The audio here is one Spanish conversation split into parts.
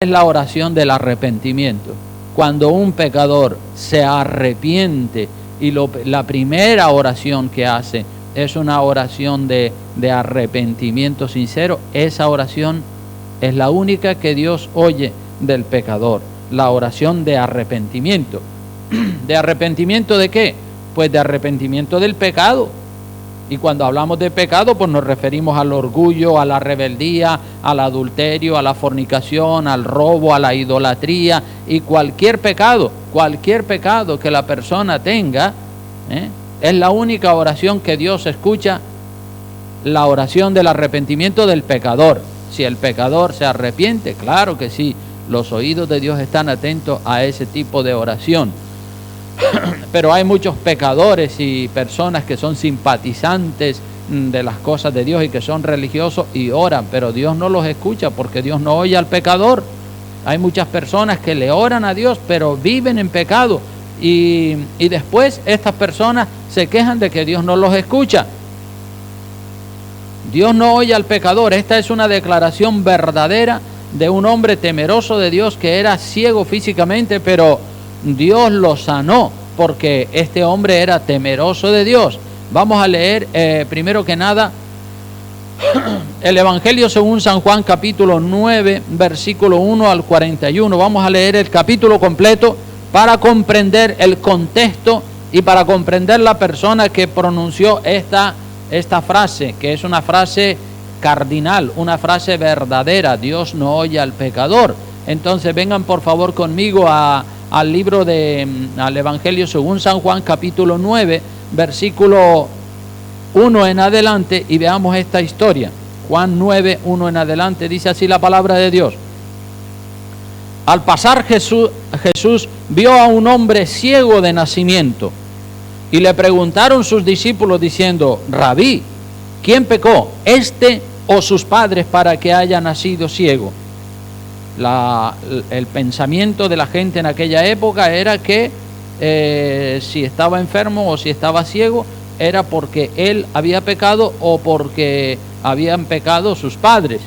es la oración del arrepentimiento. Cuando un pecador se arrepiente y la primera oración que hace es una oración de arrepentimiento sincero, esa oración es la única que Dios oye del pecador, la oración de arrepentimiento. ¿De arrepentimiento de qué? Pues de arrepentimiento del pecado. Y cuando hablamos de pecado, pues nos referimos al orgullo, a la rebeldía, al adulterio, a la fornicación, al robo, a la idolatría y cualquier pecado que la persona tenga, es la única oración que Dios escucha, la oración del arrepentimiento del pecador. Si el pecador se arrepiente, claro que sí, los oídos de Dios están atentos a ese tipo de oración. Pero hay muchos pecadores y personas que son simpatizantes de las cosas de Dios y que son religiosos y oran, pero Dios no los escucha porque Dios no oye al pecador. Hay muchas personas que le oran a Dios, pero viven en pecado y después estas personas se quejan de que Dios no los escucha. Dios no oye al pecador. Esta es una declaración verdadera de un hombre temeroso de Dios que era ciego físicamente, pero Dios lo sanó porque este hombre era temeroso de Dios. Vamos a leer primero que nada el Evangelio según San Juan, capítulo 9, versículo 1 al 41. Vamos a leer el capítulo completo para comprender el contexto y para comprender la persona que pronunció esta frase, que es una frase cardinal, una frase verdadera. Dios no oye al pecador. Entonces vengan por favor conmigo al Evangelio según San Juan, capítulo 9, versículo 1 en adelante, y veamos esta historia. Juan 9, 1 en adelante, dice así la palabra de Dios. Al pasar Jesús vio a un hombre ciego de nacimiento, y le preguntaron sus discípulos diciendo: Rabí, ¿quién pecó, este o sus padres, para que haya nacido ciego? El pensamiento de la gente en aquella época era que si estaba enfermo o si estaba ciego era porque él había pecado o porque habían pecado sus padres.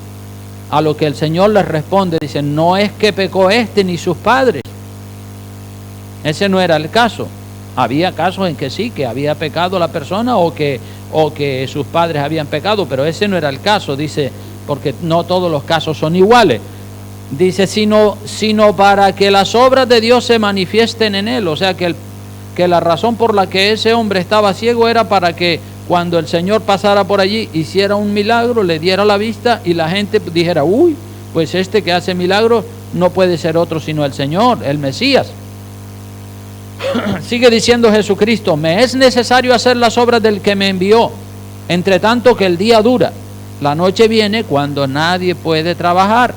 A lo que el Señor les responde, dice: no es que pecó este ni sus padres. Ese no era el caso. Había casos en que sí, que había pecado la persona o que sus padres habían pecado, pero ese no era el caso, dice, porque no todos los casos son iguales. Dice, sino para que las obras de Dios se manifiesten en él. O sea, que la razón por la que ese hombre estaba ciego era para que cuando el Señor pasara por allí, hiciera un milagro, le diera la vista y la gente dijera: uy, pues este que hace milagros no puede ser otro sino el Señor, el Mesías. Sigue diciendo Jesucristo: me es necesario hacer las obras del que me envió, entre tanto que el día dura. La noche viene cuando nadie puede trabajar.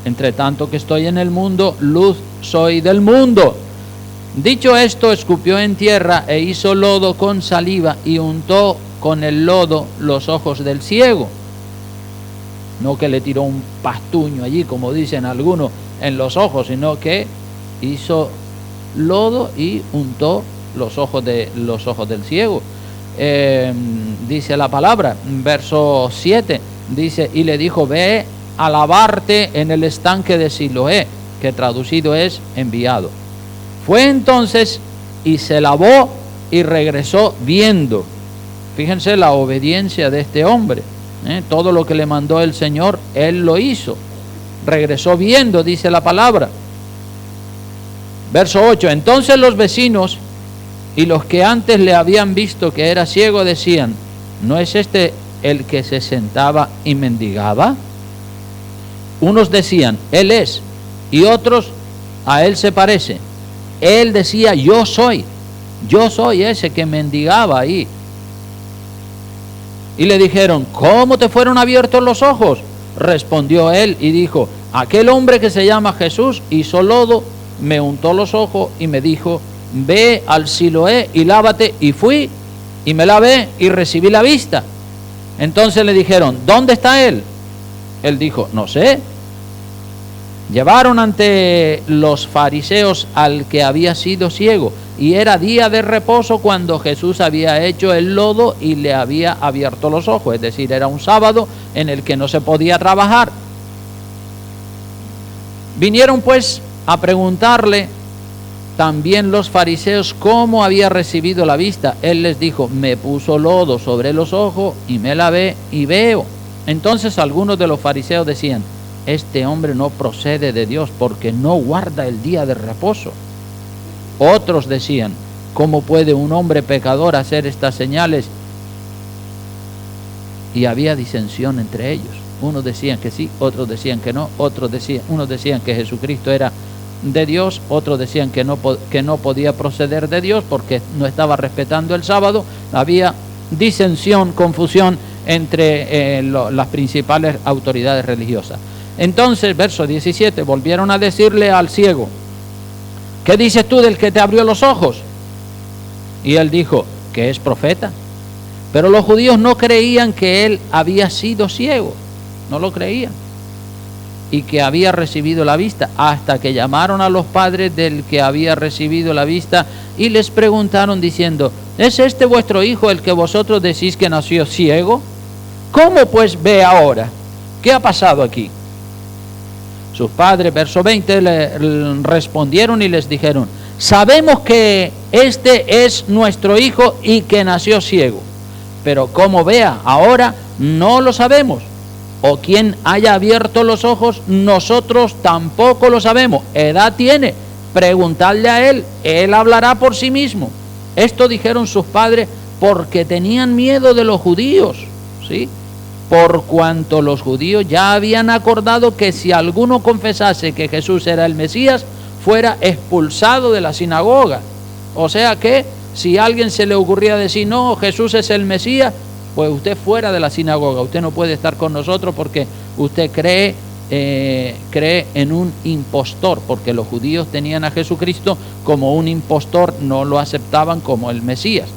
Entre tanto que estoy en el mundo, luz soy del mundo. Dicho esto, escupió en tierra e hizo lodo con saliva y untó con el lodo los ojos del ciego. No que le tiró un pastuño allí, como dicen algunos, en los ojos, sino que hizo lodo y untó los ojos del ciego. Dice la palabra, verso 7, dice: y le dijo: ve a lavarte en el estanque de Siloé, que traducido es enviado. Fue entonces y se lavó y regresó viendo. Fíjense la obediencia de este hombre, todo lo que le mandó el Señor, él lo hizo. Regresó viendo, dice la palabra. Verso 8, entonces los vecinos y los que antes le habían visto que era ciego decían: ¿no es este el que se sentaba y mendigaba? Unos decían: él es, y otros: a él se parece. Él decía: yo soy ese que mendigaba ahí. Y le dijeron: ¿cómo te fueron abiertos los ojos? Respondió él y dijo: aquel hombre que se llama Jesús hizo lodo, me untó los ojos y me dijo: ve al Siloé y lávate. Y fui y me lavé y recibí la vista. Entonces le dijeron: ¿dónde está él? Él dijo: no sé. Llevaron ante los fariseos al que había sido ciego, y era día de reposo cuando Jesús había hecho el lodo y le había abierto los ojos, es decir, era un sábado en el que no se podía trabajar. Vinieron pues a preguntarle también los fariseos cómo había recibido la vista. Él les dijo: me puso lodo sobre los ojos y me lavé y veo. Entonces algunos de los fariseos decían: este hombre no procede de Dios, porque no guarda el día de reposo. Otros decían: ¿cómo puede un hombre pecador hacer estas señales? Y había disensión entre ellos. Unos decían que sí, otros decían que no, unos decían que Jesucristo era de Dios, otros decían que no podía proceder de Dios porque no estaba respetando el sábado. Había disensión, confusión entre las principales autoridades religiosas. Entonces, verso 17, volvieron a decirle al ciego: ¿qué dices tú del que te abrió los ojos? Y él dijo que es profeta. Pero los judíos no creían que él había sido ciego, no lo creían, y que había recibido la vista, hasta que llamaron a los padres del que había recibido la vista y les preguntaron diciendo: ¿es este vuestro hijo el que vosotros decís que nació ciego? ¿Cómo pues ve ahora? ¿Qué ha pasado aquí? Sus padres, verso 20, le respondieron y les dijeron: sabemos que este es nuestro hijo y que nació ciego, pero cómo vea ahora no lo sabemos, o quién haya abierto los ojos nosotros tampoco lo sabemos. Edad tiene, preguntadle a él hablará por sí mismo. Esto dijeron sus padres porque tenían miedo de los judíos, ¿sí? Por cuanto los judíos ya habían acordado que si alguno confesase que Jesús era el Mesías, fuera expulsado de la sinagoga. O sea que si a alguien se le ocurría decir: no, Jesús es el Mesías, pues usted fuera de la sinagoga, usted no puede estar con nosotros porque usted cree en un impostor, porque los judíos tenían a Jesucristo como un impostor, no lo aceptaban como el Mesías.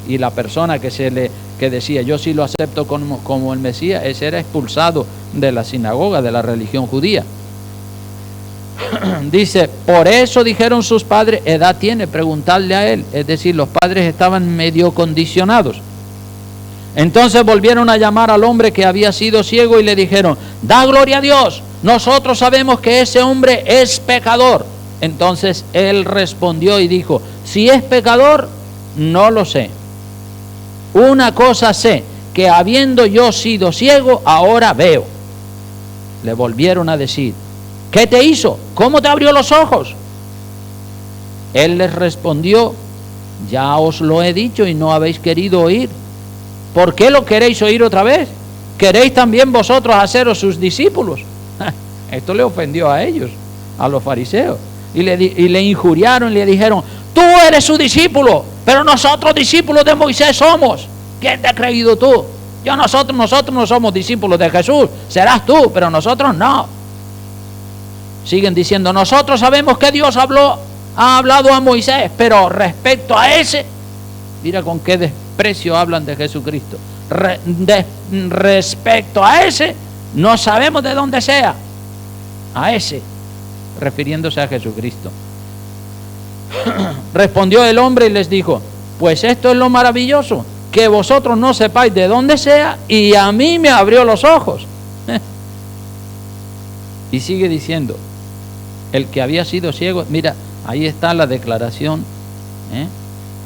Y la persona que decía: yo sí lo acepto como el Mesías, ese era expulsado de la sinagoga, de la religión judía. Dice: por eso dijeron sus padres: edad tiene, preguntarle a él. Es decir, los padres estaban medio condicionados. Entonces volvieron a llamar al hombre que había sido ciego y le dijeron: da gloria a Dios, nosotros sabemos que ese hombre es pecador. Entonces él respondió y dijo: si es pecador, no lo sé. Una cosa sé, que habiendo yo sido ciego, ahora veo. Le volvieron a decir: ¿qué te hizo? ¿Cómo te abrió los ojos? Él les respondió: ya os lo he dicho y no habéis querido oír. ¿Por qué lo queréis oír otra vez? ¿Queréis también vosotros haceros sus discípulos? Esto le ofendió a ellos, a los fariseos, y le injuriaron y le dijeron: tú eres su discípulo, pero nosotros discípulos de Moisés somos. ¿Quién te ha creído tú? Nosotros no somos discípulos de Jesús, serás tú, pero nosotros no. Siguen diciendo: nosotros sabemos que Dios ha hablado a Moisés, pero respecto a ese, mira con qué desprecio hablan de Jesucristo. Respecto a ese, no sabemos de dónde sea. A ese, refiriéndose a Jesucristo. Respondió el hombre y les dijo: pues esto es lo maravilloso, que vosotros no sepáis de dónde sea, y a mí me abrió los ojos. Y sigue diciendo: el que había sido ciego, mira, ahí está la declaración,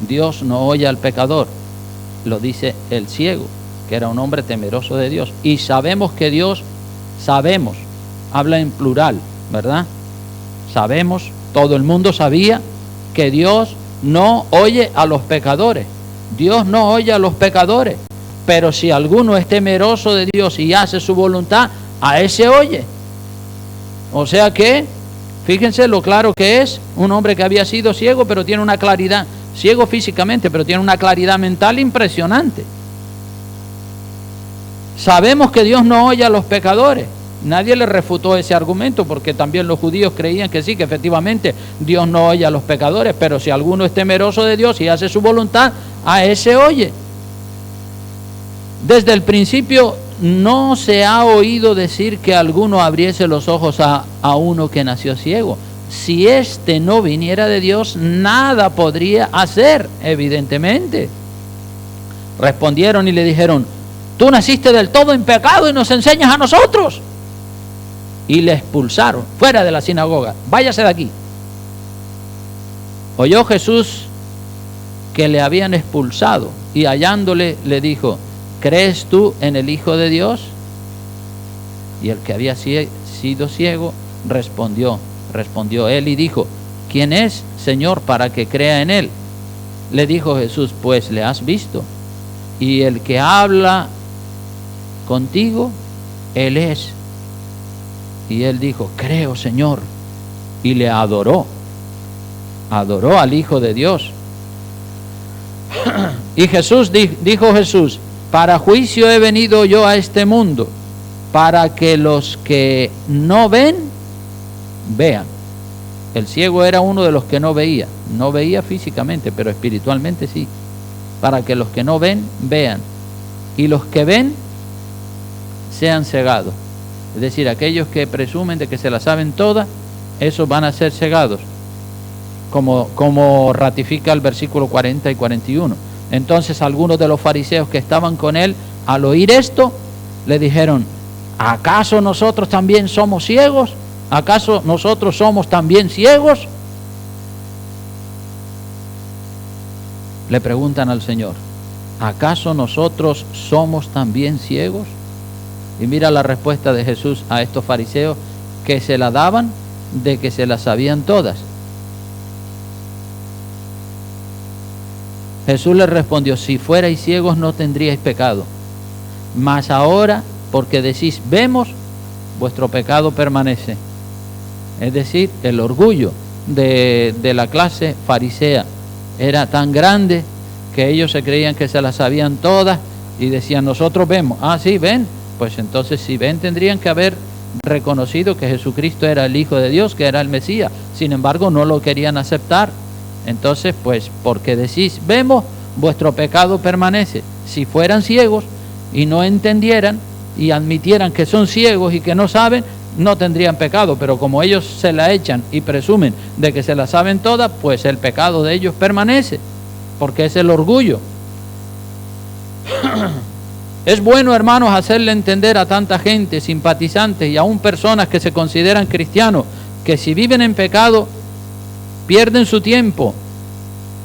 Dios no oye al pecador, lo dice el ciego, que era un hombre temeroso de Dios. Y sabemos que Dios, habla en plural, ¿verdad? Sabemos, todo el mundo sabía que Dios no oye a los pecadores. Dios no oye a los pecadores, pero si alguno es temeroso de Dios y hace su voluntad, a ese oye. O sea que, fíjense lo claro que es un hombre que había sido ciego, pero tiene una claridad, ciego físicamente, pero tiene una claridad mental impresionante. Sabemos que Dios no oye a los pecadores. Nadie le refutó ese argumento, porque también los judíos creían que sí, que efectivamente Dios no oye a los pecadores, pero si alguno es temeroso de Dios y hace su voluntad, a ese oye. Desde el principio no se ha oído decir que alguno abriese los ojos a uno que nació ciego. Si éste no viniera de Dios, nada podría hacer, evidentemente. Respondieron y le dijeron: tú naciste del todo en pecado y nos enseñas a nosotros. y le expulsaron fuera de la sinagoga. Váyase de aquí. Oyó Jesús que le habían expulsado y hallándole le dijo: ¿crees tú en el Hijo de Dios? Y el que había sido ciego respondió él y dijo: ¿quién es, Señor, para que crea en él? Le dijo Jesús: pues le has visto, y el que habla contigo, él es. Y él dijo: creo, Señor, y le adoró al Hijo de Dios. Y Jesús dijo Jesús: para juicio he venido yo a este mundo, para que los que no ven, vean. El ciego era uno de los que no veía físicamente, pero espiritualmente sí. Para que los que no ven, vean, y los que ven, sean cegados. Es decir, aquellos que presumen de que se la saben todas, esos van a ser cegados, como ratifica el versículo 40 y 41. Entonces algunos de los fariseos que estaban con él, al oír esto, le dijeron: ¿acaso nosotros también somos ciegos? ¿Acaso nosotros somos también ciegos? Le preguntan al Señor: ¿acaso nosotros somos también ciegos? Y mira la respuesta de Jesús a estos fariseos que se la daban de que se las sabían todas. Jesús les respondió: si fuerais ciegos no tendríais pecado, mas ahora, porque decís vemos, vuestro pecado permanece. Es decir, el orgullo de la clase farisea era tan grande que ellos se creían que se las sabían todas y decían: nosotros vemos. Ah, sí, ven. Pues entonces, si ven, tendrían que haber reconocido que Jesucristo era el Hijo de Dios, que era el Mesías. Sin embargo, no lo querían aceptar. Entonces, pues, porque decís vemos, vuestro pecado permanece. Si fueran ciegos y no entendieran y admitieran que son ciegos y que no saben, no tendrían pecado. Pero como ellos se la echan y presumen de que se la saben todas, pues el pecado de ellos permanece, porque es el orgullo. Es bueno, hermanos, hacerle entender a tanta gente, simpatizantes y aún personas que se consideran cristianos, que si viven en pecado, pierden su tiempo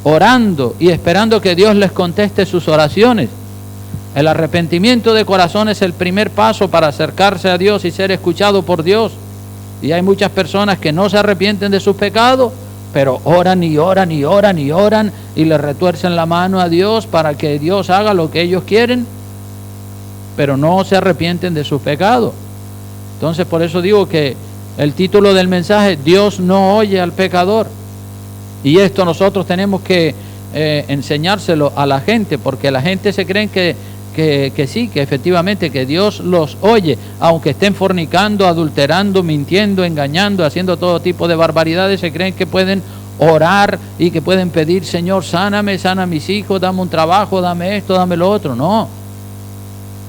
orando y esperando que Dios les conteste sus oraciones. El arrepentimiento de corazón es el primer paso para acercarse a Dios y ser escuchado por Dios. Y hay muchas personas que no se arrepienten de sus pecados, pero oran y oran y oran y oran y le retuercen la mano a Dios para que Dios haga lo que ellos quieren, pero no se arrepienten de sus pecados. Entonces, por eso digo que el título del mensaje: Dios no oye al pecador. Y esto nosotros tenemos que enseñárselo a la gente, porque la gente se cree que sí, que efectivamente que Dios los oye, aunque estén fornicando, adulterando, mintiendo, engañando, haciendo todo tipo de barbaridades. Se creen que pueden orar y que pueden pedir: Señor, sáname, sana a mis hijos, dame un trabajo, dame esto, dame lo otro. No,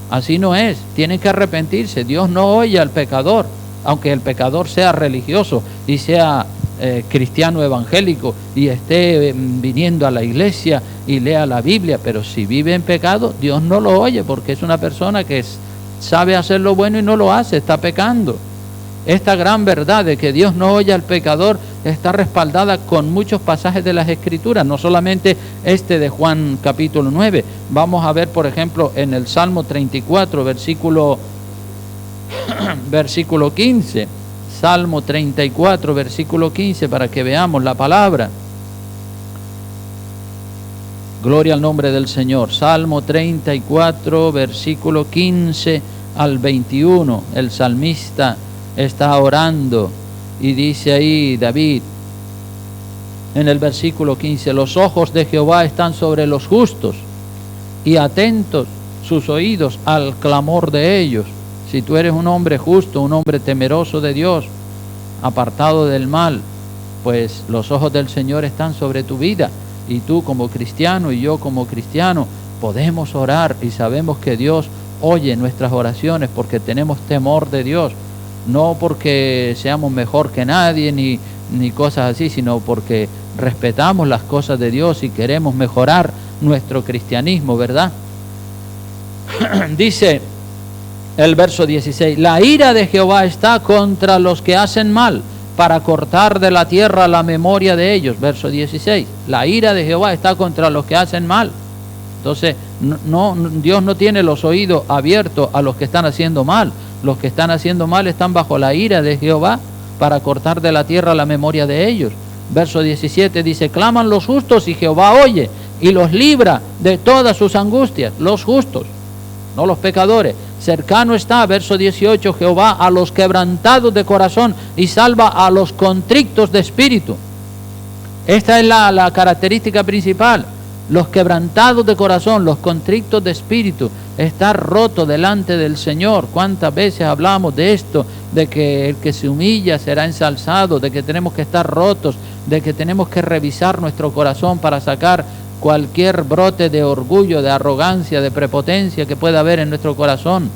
así no es. Tienen que arrepentirse. Dios no oye al pecador, aunque el pecador sea religioso y sea cristiano evangélico y esté viniendo a la iglesia y lea la Biblia, pero si vive en pecado, Dios no lo oye, porque es una persona que sabe hacer lo bueno y no lo hace, está pecando. Esta gran verdad de que Dios no oye al pecador está respaldada con muchos pasajes de las Escrituras, no solamente este de Juan capítulo 9. Vamos a ver, por ejemplo, en el Salmo 34, versículo 15. Salmo 34, versículo 15, para que veamos la palabra. Gloria al nombre del Señor. Salmo 34, versículo 15 al 21. El salmista está orando y dice ahí David, en el versículo 15: los ojos de Jehová están sobre los justos y atentos sus oídos al clamor de ellos. Si tú eres un hombre justo, un hombre temeroso de Dios, apartado del mal, pues los ojos del Señor están sobre tu vida. Y tú como cristiano y yo como cristiano podemos orar y sabemos que Dios oye nuestras oraciones porque tenemos temor de Dios. No porque seamos mejor que nadie ni cosas así, sino porque respetamos las cosas de Dios y queremos mejorar nuestro cristianismo, ¿verdad? Dice El verso 16, la ira de Jehová está contra los que hacen mal, para cortar de la tierra la memoria de ellos. Verso 16, la ira de Jehová está contra los que hacen mal. Entonces, Dios no tiene los oídos abiertos a los que están haciendo mal. Los que están haciendo mal están bajo la ira de Jehová para cortar de la tierra la memoria de ellos. Verso 17 dice, claman los justos y Jehová oye y los libra de todas sus angustias. Los justos, no los pecadores. Cercano está, verso 18, Jehová a los quebrantados de corazón y salva a los contrictos de espíritu. Esta es la característica principal. Los quebrantados de corazón, los contrictos de espíritu, estar roto delante del Señor. ¿Cuántas veces hablamos de esto? De que el que se humilla será ensalzado, de que tenemos que estar rotos, de que tenemos que revisar nuestro corazón para sacar cualquier brote de orgullo, de arrogancia, de prepotencia que pueda haber en nuestro corazón.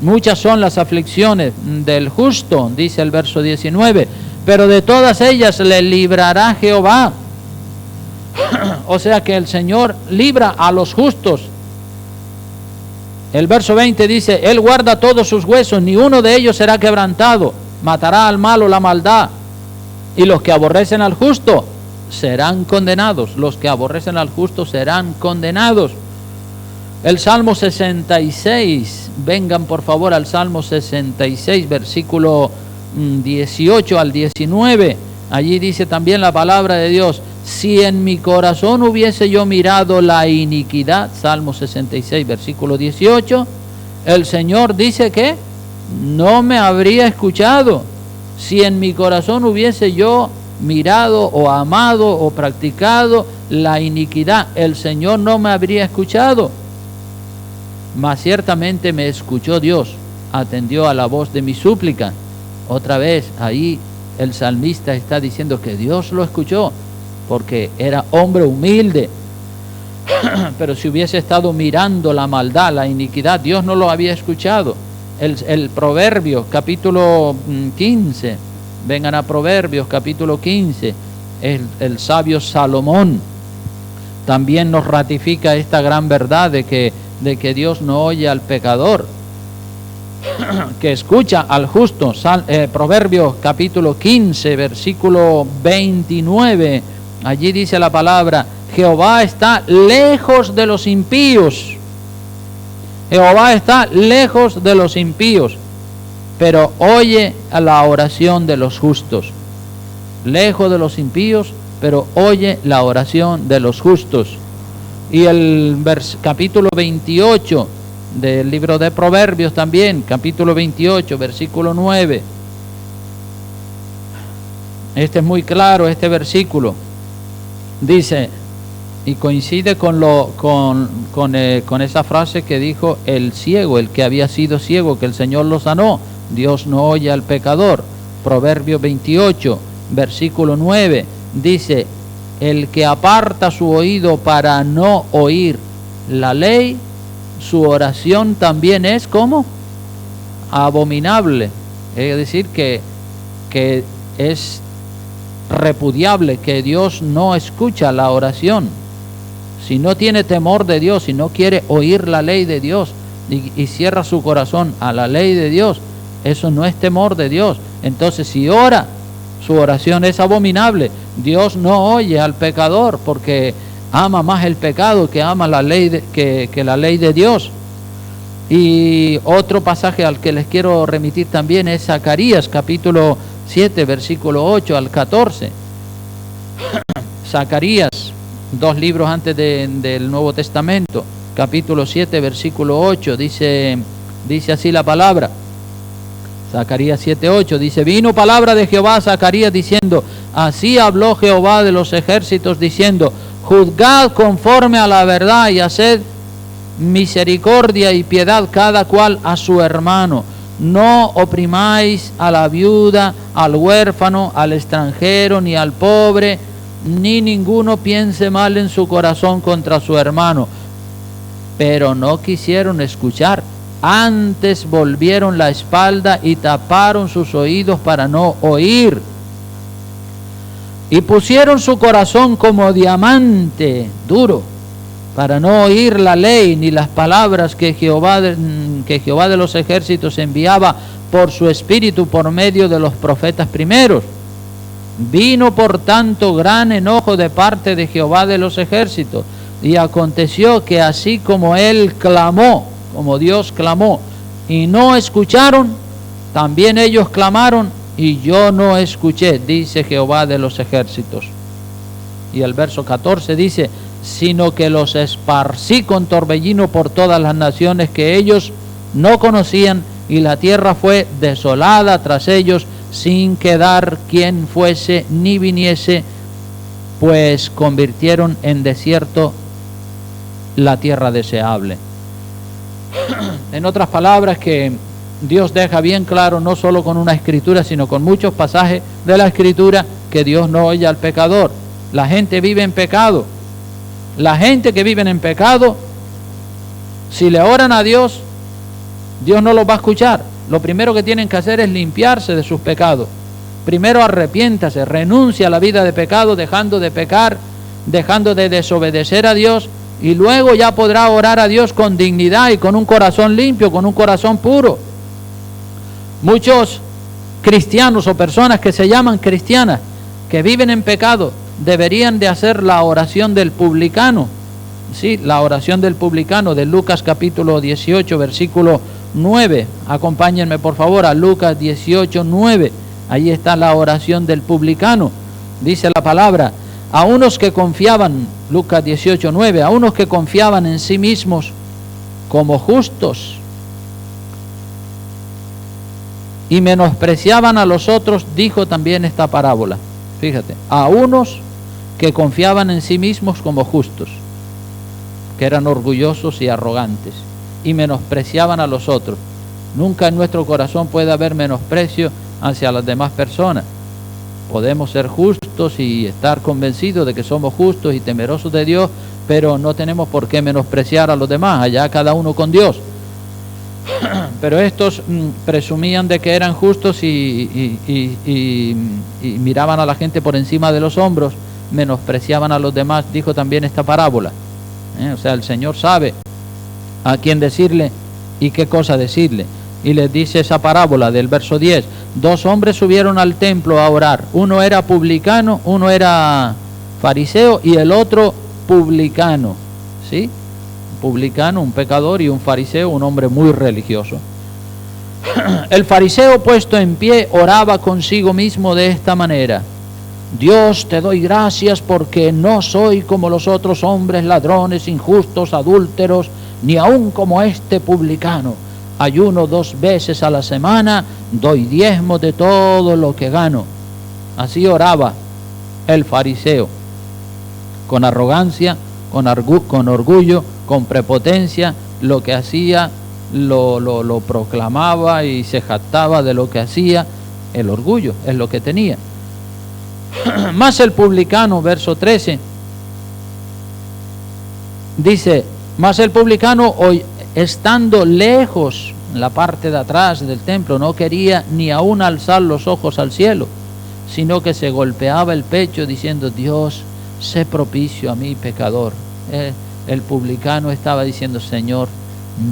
Muchas son las aflicciones del justo, dice el verso 19, pero de todas ellas le librará Jehová. O sea que el Señor libra a los justos. El verso 20 dice, Él guarda todos sus huesos, ni uno de ellos será quebrantado. Matará al malo la maldad, y los que aborrecen al justo serán condenados. Los que aborrecen al justo serán condenados. El Salmo 66, vengan por favor al Salmo 66, versículo 18 al 19. Allí dice también la palabra de Dios, si en mi corazón hubiese yo mirado la iniquidad, Salmo 66, versículo 18, el Señor dice que no me habría escuchado. Si en mi corazón hubiese yo mirado o amado o practicado la iniquidad, el Señor no me habría escuchado. Mas ciertamente me escuchó Dios, atendió a la voz de mi súplica. Otra vez ahí el salmista está diciendo que Dios lo escuchó, porque era hombre humilde. Pero si hubiese estado mirando la maldad, la iniquidad, Dios no lo había escuchado. El Proverbios capítulo 15, vengan a Proverbios capítulo 15, el sabio Salomón también nos ratifica esta gran verdad de que Dios no oye al pecador, que escucha al justo. Proverbios capítulo 15, versículo 29, allí dice la palabra, Jehová está lejos de los impíos. Jehová está lejos de los impíos, pero oye a la oración de los justos. Lejos de los impíos, pero oye la oración de los justos. Y el capítulo 28 del libro de Proverbios también, capítulo 28, versículo 9. Este es muy claro, este versículo. Dice, y coincide con esa frase que dijo el ciego, el que había sido ciego, que el Señor lo sanó. Dios no oye al pecador. Proverbios 28, versículo 9, dice, el que aparta su oído para no oír la ley, su oración también es como abominable. Es decir, que es repudiable, que Dios no escucha la oración. Si no tiene temor de Dios, si no quiere oír la ley de Dios y cierra su corazón a la ley de Dios, eso no es temor de Dios. Entonces, si ora, su oración es abominable. Dios no oye al pecador porque ama más el pecado que ama la ley que la ley de Dios. Y otro pasaje al que les quiero remitir también es Zacarías, capítulo 7, versículo 8 al 14. Zacarías, 2 libros antes del Nuevo Testamento, capítulo 7, versículo 8, dice así la palabra. Zacarías 7:8 dice, vino palabra de Jehová a Zacarías diciendo, así habló Jehová de los ejércitos diciendo, juzgad conforme a la verdad y haced misericordia y piedad cada cual a su hermano. No oprimáis a la viuda, al huérfano, al extranjero, ni al pobre, ni ninguno piense mal en su corazón contra su hermano. Pero no quisieron escuchar. Antes volvieron la espalda y taparon sus oídos para no oír. Y pusieron su corazón como diamante duro para no oír la ley ni las palabras que Jehová de los ejércitos enviaba por su espíritu por medio de los profetas primeros. Vino por tanto gran enojo de parte de Jehová de los ejércitos, y aconteció que así como él clamó, como Dios clamó, y no escucharon, también ellos clamaron, y yo no escuché, dice Jehová de los ejércitos. Y el verso 14 dice, sino que los esparcí con torbellino por todas las naciones que ellos no conocían, y la tierra fue desolada tras ellos, sin quedar quien fuese ni viniese, pues convirtieron en desierto la tierra deseable. En otras palabras, que Dios deja bien claro, no solo con una escritura, sino con muchos pasajes de la escritura, que Dios no oye al pecador. La gente vive en pecado. La gente que vive en pecado, si le oran a Dios, Dios no los va a escuchar. Lo primero que tienen que hacer es limpiarse de sus pecados. Primero arrepiéntase, renuncia a la vida de pecado, dejando de pecar, dejando de desobedecer a Dios, y luego ya podrá orar a Dios con dignidad y con un corazón limpio, con un corazón puro. Muchos cristianos o personas que se llaman cristianas, que viven en pecado, deberían de hacer la oración del publicano. Sí, la oración del publicano de Lucas capítulo 18, versículo 9. Acompáñenme por favor a Lucas 18, 9. Ahí está la oración del publicano. Dice la palabra, a unos que confiaban, Lucas 18, 9, a unos que confiaban en sí mismos como justos y menospreciaban a los otros, dijo también esta parábola. Fíjate, a unos que confiaban en sí mismos como justos, que eran orgullosos y arrogantes, y menospreciaban a los otros. Nunca en nuestro corazón puede haber menosprecio hacia las demás personas. Podemos ser justos y estar convencidos de que somos justos y temerosos de Dios, pero no tenemos por qué menospreciar a los demás, allá cada uno con Dios. Pero estos presumían de que eran justos y miraban a la gente por encima de los hombros, menospreciaban a los demás, dijo también esta parábola. O sea, el Señor sabe a quién decirle y qué cosa decirle. Y les dice esa parábola del verso 10. 2 hombres subieron al templo a orar. Uno era publicano, uno era fariseo y el otro publicano. ¿Sí? Publicano, un pecador, y un fariseo, un hombre muy religioso. El fariseo, puesto en pie, oraba consigo mismo de esta manera: Dios, te doy gracias porque no soy como los otros hombres, ladrones, injustos, adúlteros, ni aun como este publicano. Ayuno 2 veces a la semana, doy diezmo de todo lo que gano. Así oraba el fariseo, con arrogancia, con orgullo, con prepotencia. Lo que hacía lo proclamaba y se jactaba de lo que hacía. El orgullo es lo que tenía. Más el publicano, verso 13, dice: más el publicano, hoy estando lejos, en la parte de atrás del templo, no quería ni aún alzar los ojos al cielo, sino que se golpeaba el pecho diciendo: Dios, sé propicio a mí, pecador. El publicano estaba diciendo: Señor,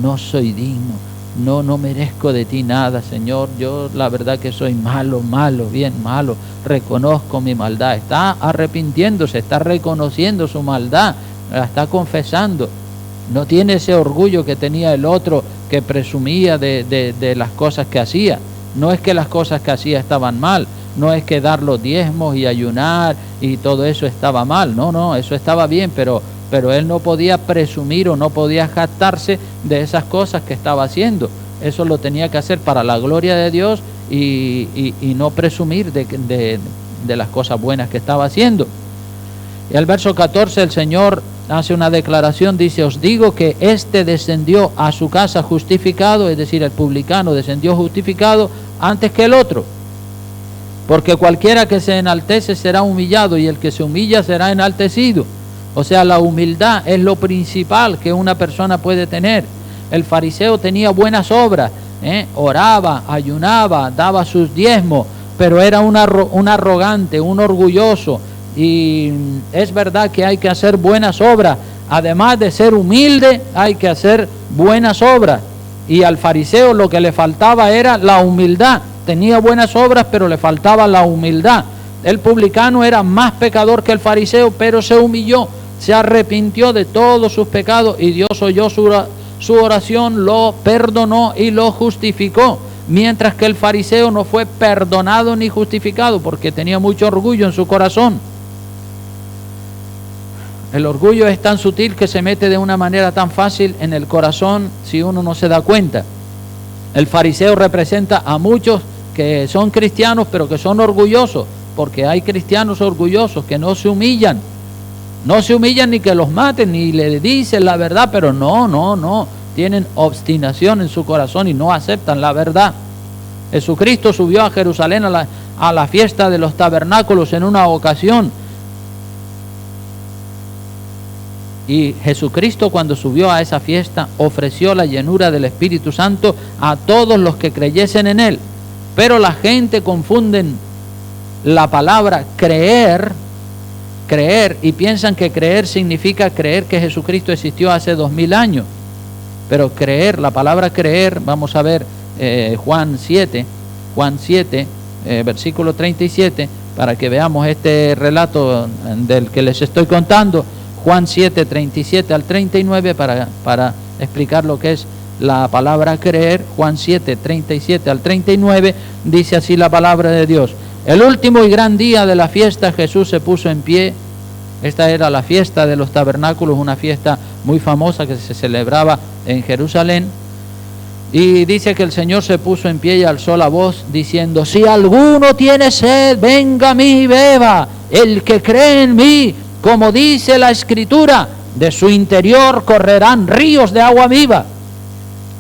no soy digno, no merezco de ti nada, Señor. Yo la verdad que soy malo, bien malo. Reconozco mi maldad. Está arrepintiéndose, está reconociendo su maldad, la está confesando. No tiene ese orgullo que tenía el otro, que presumía de las cosas que hacía. No es que las cosas que hacía estaban mal, no es que dar los diezmos y ayunar y todo eso estaba mal. No, eso estaba bien, pero él no podía presumir o no podía jactarse de esas cosas que estaba haciendo. Eso lo tenía que hacer para la gloria de Dios y no presumir de las cosas buenas que estaba haciendo. Y al verso 14 el Señor hace una declaración, dice: os digo que éste descendió a su casa justificado, es decir, el publicano descendió justificado antes que el otro. Porque cualquiera que se enaltece será humillado, y el que se humilla será enaltecido. O sea, la humildad es lo principal que una persona puede tener. El fariseo tenía buenas obras, oraba, ayunaba, daba sus diezmos, pero era un arrogante, un orgulloso. Y es verdad que hay que hacer buenas obras, además de ser humilde, hay que hacer buenas obras. Y al fariseo lo que le faltaba era la humildad. Tenía buenas obras, pero le faltaba la humildad. El publicano era más pecador que el fariseo, pero se humilló, se arrepintió de todos sus pecados y Dios oyó su oración, lo perdonó y lo justificó. Mientras que el fariseo no fue perdonado ni justificado porque tenía mucho orgullo en su corazón. El orgullo es tan sutil que se mete de una manera tan fácil en el corazón si uno no se da cuenta. El fariseo representa a muchos que son cristianos pero que son orgullosos, porque hay cristianos orgullosos que no se humillan ni que los maten, ni le dicen la verdad, pero no, tienen obstinación en su corazón y no aceptan la verdad. Jesucristo subió a Jerusalén a la fiesta de los tabernáculos en una ocasión. Y Jesucristo, cuando subió a esa fiesta, ofreció la llenura del Espíritu Santo a todos los que creyesen en Él. Pero la gente confunden la palabra creer, y piensan que creer significa creer que Jesucristo existió hace 2000 años. Pero creer, la palabra creer, vamos a ver Juan 7, versículo 37, para que veamos este relato del que les estoy contando. Juan 7, 37 al 39, para explicar lo que es la palabra creer. Juan 7, 37 al 39, dice así la palabra de Dios. El último y gran día de la fiesta, Jesús se puso en pie. Esta era la fiesta de los tabernáculos, una fiesta muy famosa que se celebraba en Jerusalén. Y dice que el Señor se puso en pie y alzó la voz diciendo: si alguno tiene sed, venga a mí y beba. El que cree en mí, como dice la Escritura, de su interior correrán ríos de agua viva.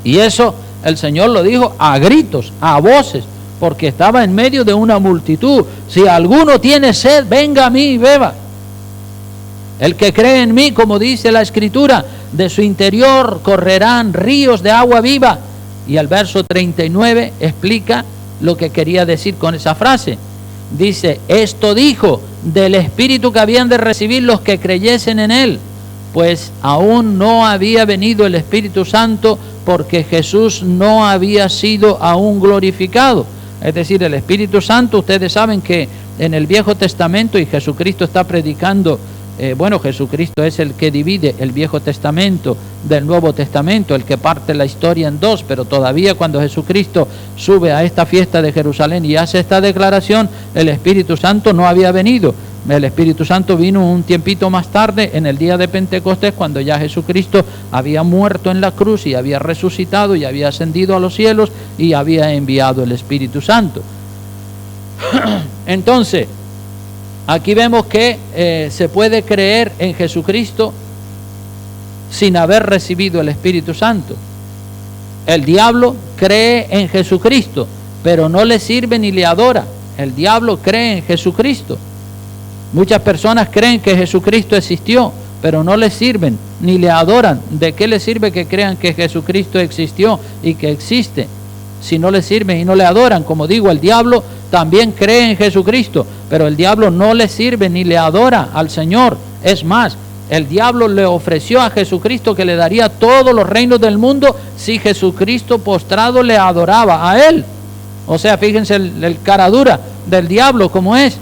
Y eso el Señor lo dijo a gritos, a voces, porque estaba en medio de una multitud. Si alguno tiene sed, venga a mí y beba. El que cree en mí, como dice la Escritura, de su interior correrán ríos de agua viva. Y el verso 39 explica lo que quería decir con esa frase. Dice: esto dijo del Espíritu que habían de recibir los que creyesen en Él, pues aún no había venido el Espíritu Santo, porque Jesús no había sido aún glorificado. Es decir, el Espíritu Santo, ustedes saben que en el Viejo Testamento, y Jesucristo está predicando, Jesucristo es el que divide el Viejo Testamento del Nuevo Testamento, el que parte la historia en dos, pero todavía cuando Jesucristo sube a esta fiesta de Jerusalén y hace esta declaración, el Espíritu Santo no había venido. El Espíritu Santo vino un tiempito más tarde, en el día de Pentecostés, cuando ya Jesucristo había muerto en la cruz y había resucitado y había ascendido a los cielos y había enviado el Espíritu Santo. Entonces, aquí vemos que se puede creer en Jesucristo sin haber recibido el Espíritu Santo. El diablo cree en Jesucristo, pero no le sirve ni le adora. El diablo cree en Jesucristo. Muchas personas creen que Jesucristo existió, pero no le sirven ni le adoran. ¿De qué le sirve que crean que Jesucristo existió y que existe si no le sirven y no le adoran? Como digo, el diablo también cree en Jesucristo, pero el diablo no le sirve ni le adora al Señor. Es más, el diablo le ofreció a Jesucristo que le daría todos los reinos del mundo si Jesucristo postrado le adoraba a él. O sea, fíjense el cara dura del diablo como es.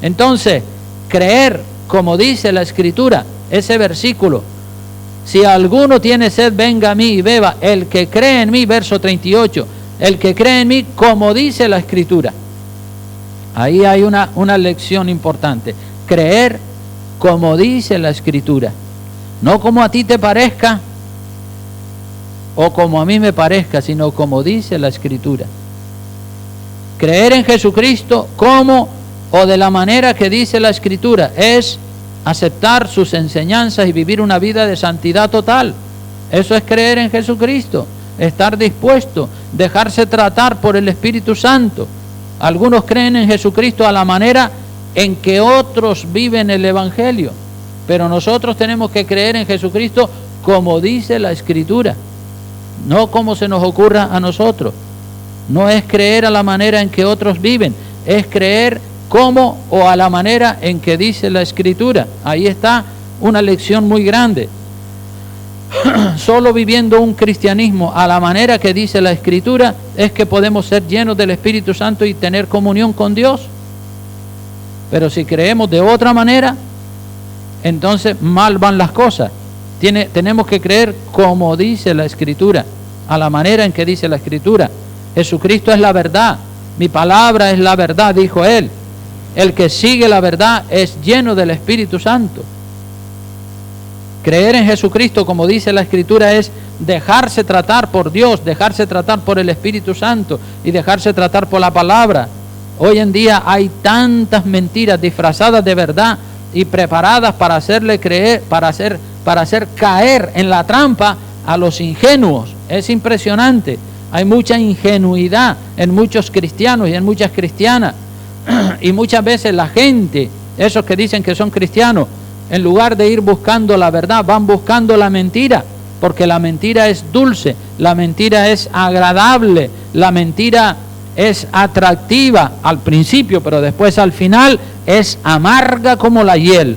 Entonces, creer, como dice la Escritura, ese versículo: si alguno tiene sed, venga a mí y beba. El que cree en mí, verso 38, el que cree en mí, como dice la Escritura. Ahí hay una lección importante. Creer como dice la Escritura, no como a ti te parezca o como a mí me parezca, sino como dice la Escritura. Creer en Jesucristo como o de la manera que dice la Escritura es aceptar sus enseñanzas y vivir una vida de santidad total. Eso es creer en Jesucristo, estar dispuesto, dejarse tratar por el Espíritu Santo. Algunos creen en Jesucristo a la manera en que otros viven el Evangelio, pero nosotros tenemos que creer en Jesucristo como dice la Escritura, no como se nos ocurra a nosotros. No es creer a la manera en que otros viven, es creer como o a la manera en que dice la Escritura. Ahí está una lección muy grande. Solo viviendo un cristianismo a la manera que dice la Escritura es que podemos ser llenos del Espíritu Santo y tener comunión con Dios. Pero si creemos de otra manera, entonces mal van las cosas. Tenemos que creer como dice la Escritura, a la manera en que dice la Escritura. Jesucristo es la verdad, mi palabra es la verdad, dijo Él. El que sigue la verdad es lleno del Espíritu Santo. Creer en Jesucristo, como dice la Escritura, es dejarse tratar por Dios, dejarse tratar por el Espíritu Santo y dejarse tratar por la palabra. Hoy en día hay tantas mentiras disfrazadas de verdad y preparadas para hacerle creer, para hacer caer en la trampa a los ingenuos. Es impresionante. Hay mucha ingenuidad en muchos cristianos y en muchas cristianas. Y muchas veces la gente, esos que dicen que son cristianos, en lugar de ir buscando la verdad, van buscando la mentira, porque la mentira es dulce, la mentira es agradable, la mentira es atractiva al principio, pero después al final es amarga como la hiel.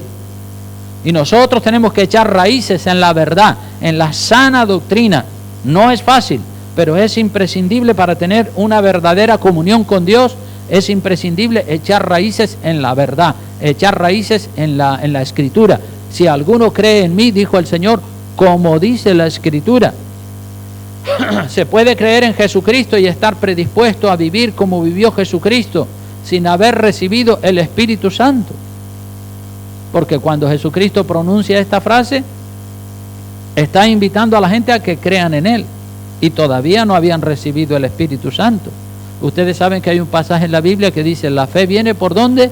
Y nosotros tenemos que echar raíces en la verdad, en la sana doctrina. No es fácil, pero es imprescindible para tener una verdadera comunión con Dios. Es imprescindible echar raíces en la verdad, echar raíces en la Escritura. Si alguno cree en mí, dijo el Señor, como dice la Escritura. Se puede creer en Jesucristo y estar predispuesto a vivir como vivió Jesucristo, sin haber recibido el Espíritu Santo. Porque cuando Jesucristo pronuncia esta frase, está invitando a la gente a que crean en Él, y todavía no habían recibido el Espíritu Santo. Ustedes saben que hay un pasaje en la Biblia que dice, la fe viene ¿por dónde?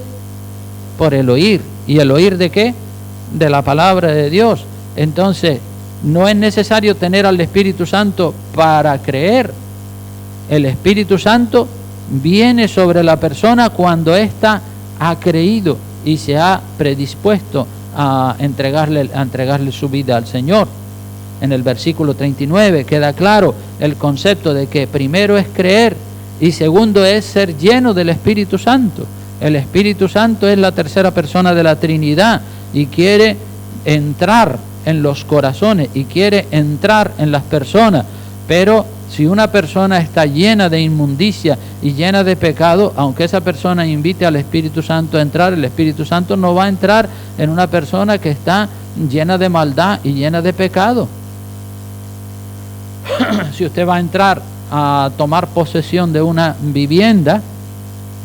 Por el oír. ¿Y el oír de qué? De la palabra de Dios. Entonces, no es necesario tener al Espíritu Santo para creer. El Espíritu Santo viene sobre la persona cuando ésta ha creído y se ha predispuesto a entregarle su vida al Señor. En el versículo 39 queda claro el concepto de que primero es creer y segundo es ser lleno del Espíritu Santo. El Espíritu Santo es la tercera persona de la Trinidad y quiere entrar en los corazones y quiere entrar en las personas. Pero si una persona está llena de inmundicia y llena de pecado, aunque esa persona invite al Espíritu Santo a entrar, el Espíritu Santo no va a entrar en una persona que está llena de maldad y llena de pecado. Si usted va a entrar a tomar posesión de una vivienda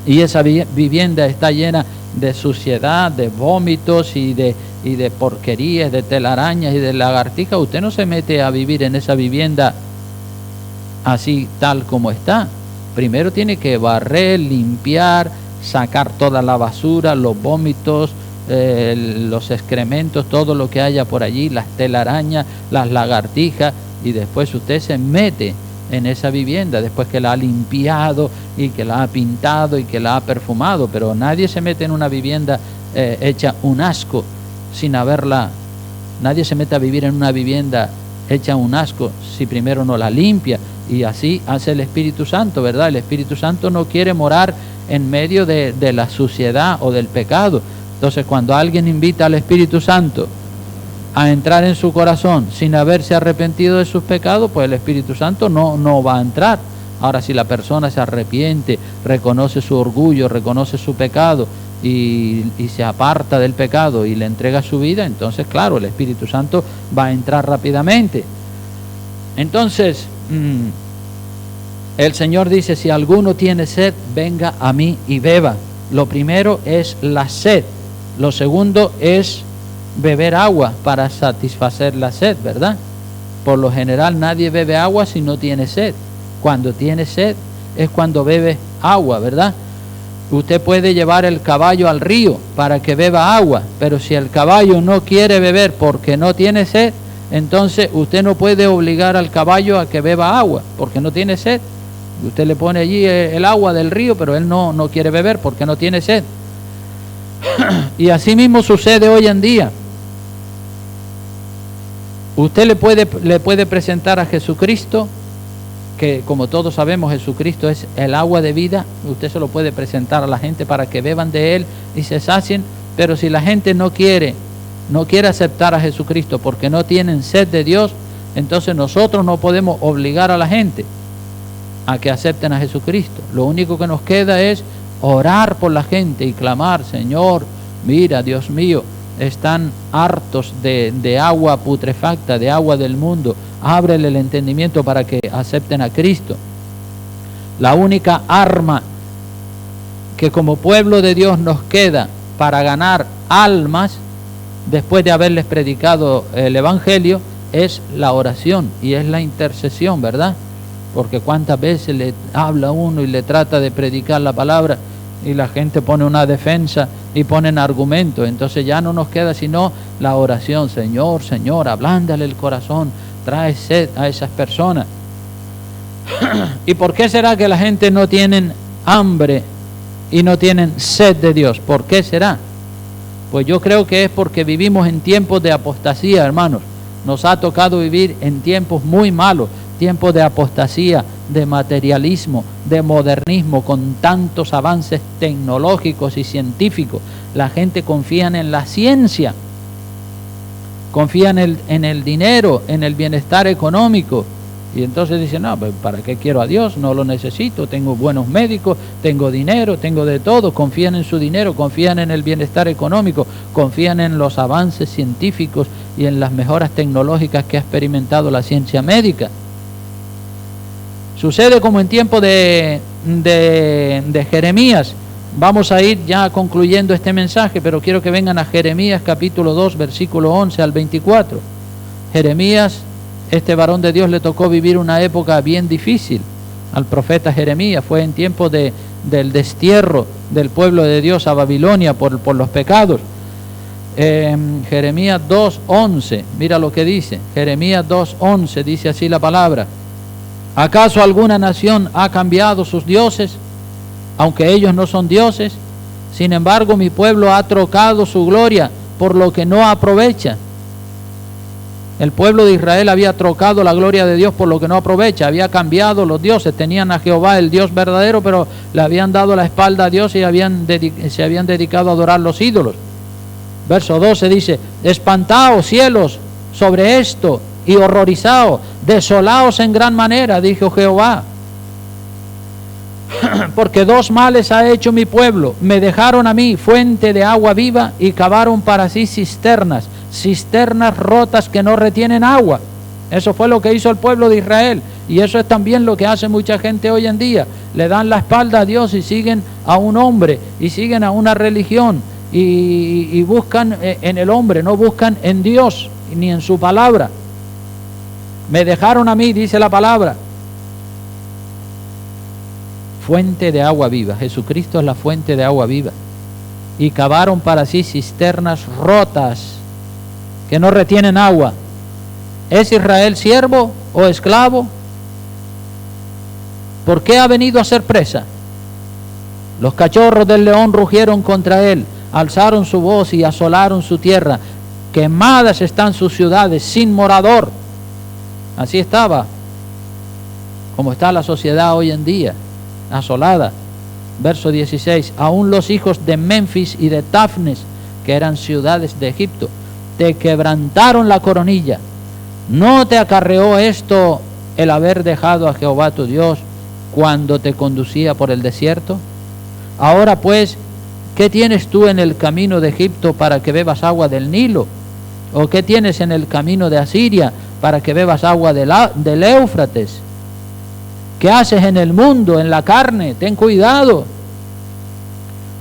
y esa vivienda está llena de suciedad, de vómitos y de porquerías, de telarañas y de lagartijas, usted no se mete a vivir en esa vivienda así tal como está. Primero tiene que barrer, limpiar, sacar toda la basura, los vómitos, los excrementos, todo lo que haya por allí, las telarañas, las lagartijas, y después usted se mete en esa vivienda después que la ha limpiado y que la ha pintado y que la ha perfumado. Pero nadie se mete en una vivienda hecha un asco sin haberla. Nadie se mete a vivir en una vivienda hecha un asco si primero no la limpia. Y así hace el Espíritu Santo, ¿verdad? El Espíritu Santo no quiere morar en medio de la suciedad o del pecado. Entonces, cuando alguien invita al Espíritu Santo a entrar en su corazón sin haberse arrepentido de sus pecados, pues el Espíritu Santo no va a entrar. Ahora, si la persona se arrepiente, reconoce su orgullo, reconoce su pecado y se aparta del pecado y le entrega su vida, entonces claro, el Espíritu Santo va a entrar rápidamente. Entonces, el Señor dice, si alguno tiene sed, venga a mí y beba. Lo primero es la sed. Lo segundo es beber agua para satisfacer la sed, ¿verdad? Por lo general nadie bebe agua si no tiene sed. Cuando tiene sed es cuando bebe agua, ¿verdad? Usted puede llevar el caballo al río para que beba agua, pero si el caballo no quiere beber porque no tiene sed, entonces usted no puede obligar al caballo a que beba agua porque no tiene sed. Usted le pone allí el agua del río, pero él no quiere beber porque no tiene sed. Y así mismo sucede hoy en día. Usted le puede presentar a Jesucristo, que como todos sabemos Jesucristo es el agua de vida. Usted se lo puede presentar a la gente para que beban de Él y se sacien, pero si la gente no quiere no quiere aceptar a Jesucristo porque no tienen sed de Dios, entonces nosotros no podemos obligar a la gente a que acepten a Jesucristo. Lo único que nos queda es orar por la gente y clamar: Señor, mira, Dios mío, están hartos de agua putrefacta, de agua del mundo, ábrele el entendimiento para que acepten a Cristo. La única arma que como pueblo de Dios nos queda para ganar almas, después de haberles predicado el Evangelio, es la oración y es la intercesión, ¿verdad? Porque cuántas veces le habla uno y le trata de predicar la palabra y la gente pone una defensa y ponen argumentos. Entonces ya no nos queda sino la oración: Señor, Señor, ablándale el corazón, trae sed a esas personas. ¿Y por qué será que la gente no tienen hambre y no tienen sed de Dios? ¿Por qué será? Pues yo creo que es porque vivimos en tiempos de apostasía, hermanos. Nos ha tocado vivir en tiempos muy malos, tiempos de apostasía, de materialismo, de modernismo, con tantos avances tecnológicos y científicos. La gente confía en la ciencia, confía en el dinero, en el bienestar económico. Y entonces dicen: no, ¿para qué quiero a Dios? No lo necesito, tengo buenos médicos, tengo dinero, tengo de todo. Confían en su dinero, confían en el bienestar económico, confían en los avances científicos y en las mejoras tecnológicas que ha experimentado la ciencia médica. Sucede como en tiempo de Jeremías. Vamos a ir ya concluyendo este mensaje, pero quiero que vengan a Jeremías capítulo 2, versículo 11 al 24. Jeremías, este varón de Dios, le tocó vivir una época bien difícil al profeta Jeremías. Fue en tiempo del destierro del pueblo de Dios a Babilonia por los pecados. Jeremías 2:11, mira lo que dice. Jeremías 2:11 dice así la palabra: ¿acaso alguna nación ha cambiado sus dioses, aunque ellos no son dioses? Sin embargo, mi pueblo ha trocado su gloria por lo que no aprovecha. El pueblo de Israel había trocado la gloria de Dios por lo que no aprovecha, había cambiado los dioses. Tenían a Jehová, el Dios verdadero, pero le habían dado la espalda a Dios y se habían dedicado a adorar los ídolos. Verso 12 dice: espantaos, cielos, sobre esto, y horrorizaos, desolaos en gran manera, dijo Jehová. Porque dos males ha hecho mi pueblo: me dejaron a mí fuente de agua viva y cavaron para sí cisternas rotas que no retienen agua. Eso fue lo que hizo el pueblo de Israel, y eso es también lo que hace mucha gente hoy en día. Le dan la espalda a Dios y siguen a un hombre y siguen a una religión y buscan en el hombre, no buscan en Dios ni en su palabra. Me dejaron a mí, dice la palabra, fuente de agua viva. Jesucristo es la fuente de agua viva. Y cavaron para sí cisternas rotas que no retienen agua. ¿Es Israel siervo o esclavo? ¿Por qué ha venido a ser presa? Los cachorros del león rugieron contra él, alzaron su voz y asolaron su tierra. Quemadas están sus ciudades, sin morador. Así estaba, como está la sociedad hoy en día, asolada. Verso 16: aún los hijos de Memphis y de Tafnes, que eran ciudades de Egipto, te quebrantaron la coronilla. ¿No te acarreó esto el haber dejado a Jehová tu Dios cuando te conducía por el desierto? Ahora pues, ¿qué tienes tú en el camino de Egipto para que bebas agua del Nilo? ¿O qué tienes en el camino de Asiria para que bebas agua del Éufrates? ¿Qué haces en el mundo, en la carne? Ten cuidado.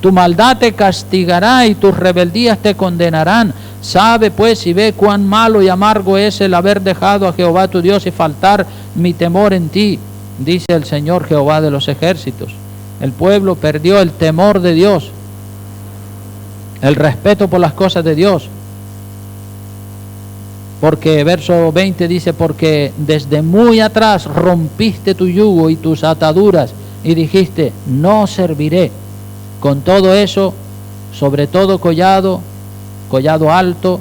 Tu maldad te castigará y tus rebeldías te condenarán. Sabe pues y ve cuán malo y amargo es el haber dejado a Jehová tu Dios y faltar mi temor en ti, dice el Señor Jehová de los ejércitos. El pueblo perdió el temor de Dios, el respeto por las cosas de Dios. Porque verso 20 dice: porque desde muy atrás rompiste tu yugo y tus ataduras y dijiste: no serviré. Con todo eso, sobre todo collado alto,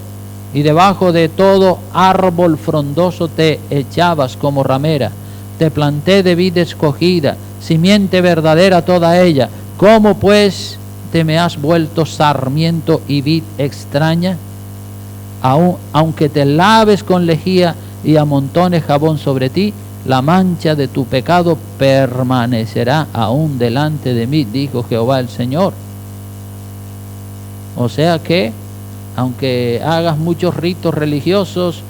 y debajo de todo árbol frondoso te echabas como ramera. Te planté de vid escogida, simiente verdadera toda ella. ¿Cómo pues te me has vuelto sarmiento y vid extraña? aunque te laves con lejía y amontones jabón sobre ti, la mancha de tu pecado permanecerá aún delante de mí, dijo Jehová el Señor. O sea que, aunque hagas muchos ritos religiosos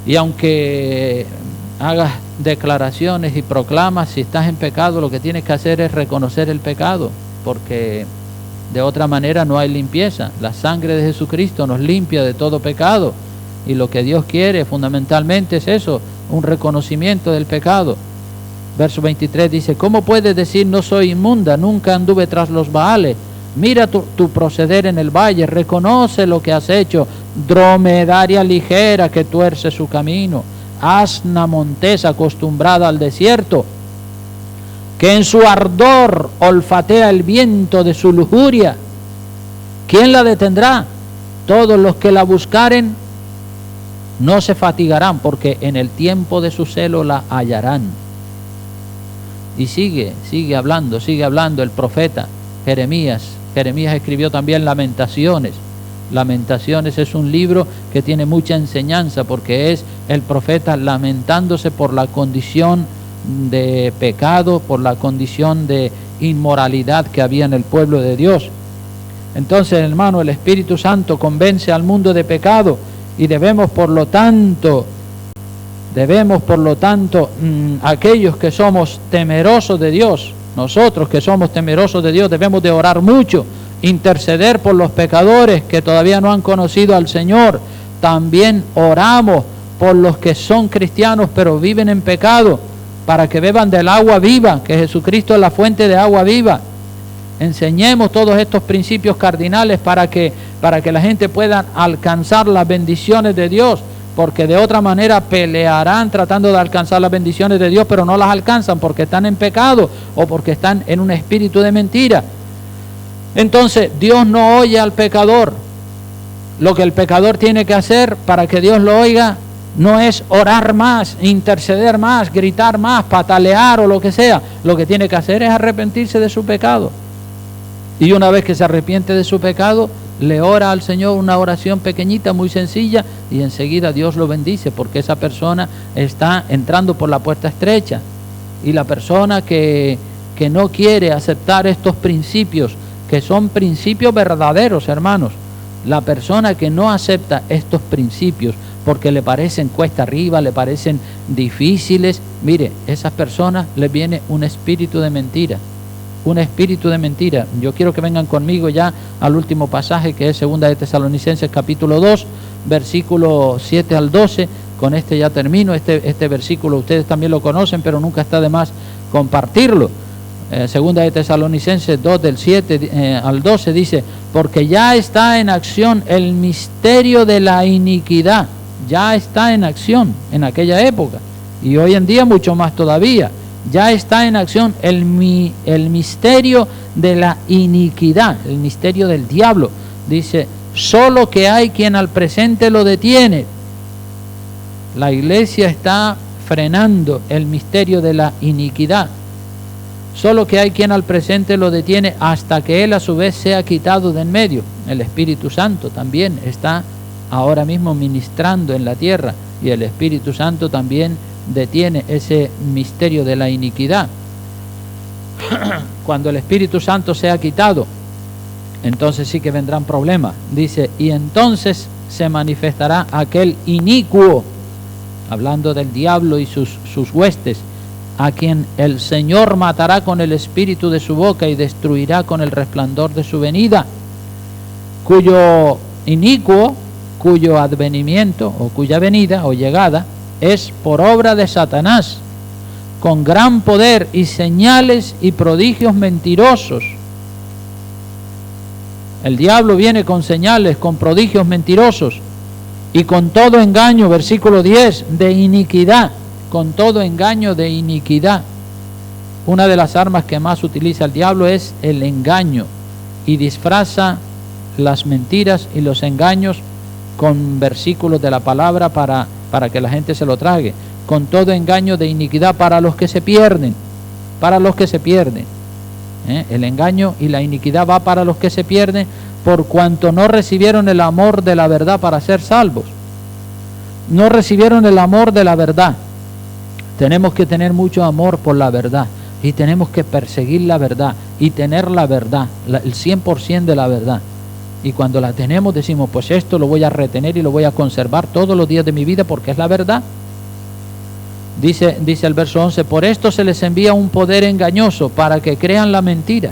y aunque hagas declaraciones y proclamas, si estás en pecado, lo que tienes que hacer es reconocer el pecado, porque de otra manera no hay limpieza. La sangre de Jesucristo nos limpia de todo pecado, y lo que Dios quiere fundamentalmente es eso, un reconocimiento del pecado. Verso 23 dice: ¿cómo puedes decir no soy inmunda? Nunca anduve tras los Baales. Mira tu proceder en el valle, reconoce lo que has hecho, dromedaria ligera que tuerce su camino, asna montesa acostumbrada al desierto, que en su ardor olfatea el viento de su lujuria. ¿Quién la detendrá? Todos los que la buscaren no se fatigarán, porque en el tiempo de su celo la hallarán. Y sigue hablando el profeta Jeremías. Jeremías escribió también Lamentaciones. Lamentaciones es un libro que tiene mucha enseñanza, porque es el profeta lamentándose por la condición de pecado, por la condición de inmoralidad que había en el pueblo de Dios. Entonces, hermano, el Espíritu Santo convence al mundo de pecado, y debemos por lo tanto, aquellos que somos temerosos de Dios, nosotros que somos temerosos de Dios, debemos de orar mucho, interceder por los pecadores que todavía no han conocido al Señor. También oramos por los que son cristianos pero viven en pecado, para que beban del agua viva, que Jesucristo es la fuente de agua viva. Enseñemos todos estos principios cardinales para que la gente pueda alcanzar las bendiciones de Dios, porque de otra manera pelearán tratando de alcanzar las bendiciones de Dios, pero no las alcanzan porque están en pecado o porque están en un espíritu de mentira. Entonces, Dios no oye al pecador. Lo que el pecador tiene que hacer para que Dios lo oiga no es orar más, interceder más, gritar más, patalear o lo que sea. Lo que tiene que hacer es arrepentirse de su pecado. Y una vez que se arrepiente de su pecado, le ora al Señor una oración pequeñita, muy sencilla, y enseguida Dios lo bendice, porque esa persona está entrando por la puerta estrecha. Y la persona que no quiere aceptar estos principios, que son principios verdaderos, hermanos, la persona que no acepta estos principios porque le parecen cuesta arriba, le parecen difíciles, mire, esas personas les viene un espíritu de mentira. Un espíritu de mentira. Yo quiero que vengan conmigo ya al último pasaje, que es 2 de Tesalonicenses capítulo 2, versículo 7 al 12. Con este ya termino. Este versículo ustedes también lo conocen, pero nunca está de más compartirlo. 2 de Tesalonicenses 2 del 7 al 12 dice: porque ya está en acción el misterio de la iniquidad. Ya está en acción en aquella época, y hoy en día mucho más todavía. Ya está en acción el misterio de la iniquidad, el misterio del diablo. Dice: solo que hay quien al presente lo detiene. La iglesia está frenando el misterio de la iniquidad. Solo que hay quien al presente lo detiene hasta que él a su vez sea quitado de en medio. El Espíritu Santo también está ahora mismo ministrando en la tierra, y el Espíritu Santo también detiene ese misterio de la iniquidad. Cuando el Espíritu Santo sea quitado, entonces sí que vendrán problemas. Dice: y entonces se manifestará aquel inicuo, hablando del diablo y sus huestes, a quien el Señor matará con el espíritu de su boca y destruirá con el resplandor de su venida, cuyo inicuo, cuyo advenimiento o cuya venida o llegada es por obra de Satanás, con gran poder y señales y prodigios mentirosos. El diablo viene con señales, con prodigios mentirosos, y con todo engaño, versículo 10, de iniquidad, con todo engaño de iniquidad. Una de las armas que más utiliza el diablo es el engaño, y disfraza las mentiras y los engaños con versículos de la palabra para que la gente se lo trague. Con todo engaño de iniquidad para los que se pierden, el engaño y la iniquidad va para los que se pierden, por cuanto no recibieron el amor de la verdad para ser salvos. No recibieron el amor de la verdad. Tenemos que tener mucho amor por la verdad y tenemos que perseguir la verdad y tener la verdad, el 100% de la verdad. Y cuando la tenemos decimos, pues esto lo voy a retener y lo voy a conservar todos los días de mi vida porque es la verdad. Dice el verso 11, por esto se les envía un poder engañoso para que crean la mentira.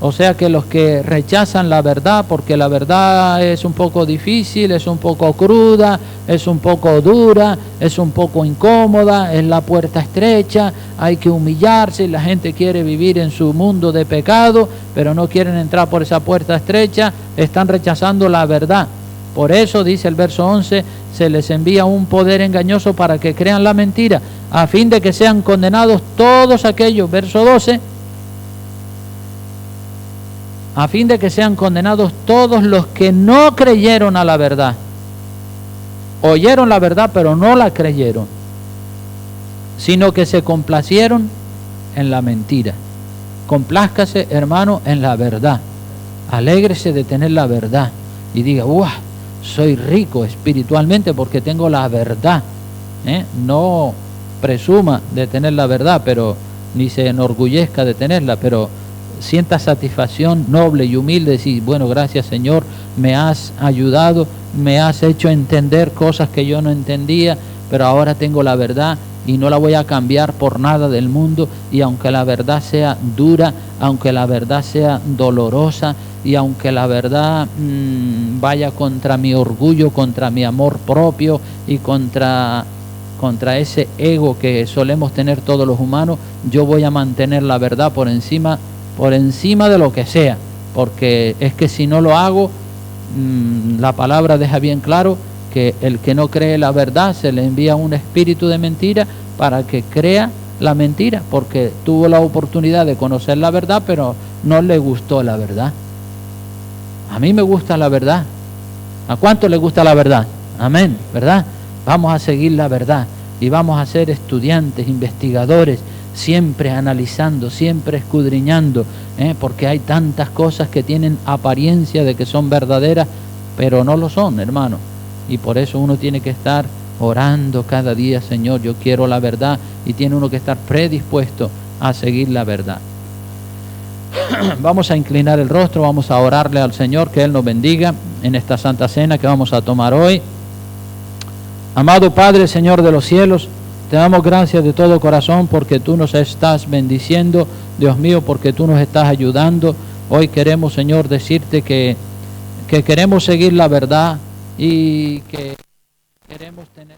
O sea que los que rechazan la verdad, porque la verdad es un poco difícil, es un poco cruda, es un poco dura, es un poco incómoda, es la puerta estrecha, hay que humillarse, la gente quiere vivir en su mundo de pecado, pero no quieren entrar por esa puerta estrecha, están rechazando la verdad. Por eso, dice el verso 11, se les envía un poder engañoso para que crean la mentira, a fin de que sean condenados todos aquellos, verso 12, a fin de que sean condenados todos los que no creyeron a la verdad. Oyeron la verdad, pero no la creyeron, sino que se complacieron en la mentira. Complázcase, hermano, en la verdad. Alégrese de tener la verdad y diga, ¡guau! Soy rico espiritualmente porque tengo la verdad. No presuma de tener la verdad, pero ni se enorgullezca de tenerla, pero sienta satisfacción noble y humilde, decir, bueno, gracias Señor, me has ayudado, me has hecho entender cosas que yo no entendía, pero ahora tengo la verdad y no la voy a cambiar por nada del mundo, y aunque la verdad sea dura, aunque la verdad sea dolorosa, y aunque la verdad vaya contra mi orgullo, contra mi amor propio y contra ese ego que solemos tener todos los humanos, yo voy a mantener la verdad por encima de lo que sea, porque es que si no lo hago, la palabra deja bien claro que el que no cree la verdad se le envía un espíritu de mentira para que crea la mentira, porque tuvo la oportunidad de conocer la verdad, pero no le gustó la verdad. A mí me gusta la verdad. ¿A cuánto le gusta la verdad? Amén, ¿verdad? Vamos a seguir la verdad y vamos a ser estudiantes, investigadores, siempre analizando, siempre escudriñando, porque hay tantas cosas que tienen apariencia de que son verdaderas, pero no lo son, hermano. Y por eso uno tiene que estar orando cada día, Señor, yo quiero la verdad, y tiene uno que estar predispuesto a seguir la verdad. Vamos a inclinar el rostro, vamos a orarle al Señor, que Él nos bendiga en esta Santa Cena que vamos a tomar hoy. Amado Padre, Señor de los cielos, te damos gracias de todo corazón porque tú nos estás bendiciendo, Dios mío, porque tú nos estás ayudando. Hoy queremos, Señor, decirte que queremos seguir la verdad y que queremos tener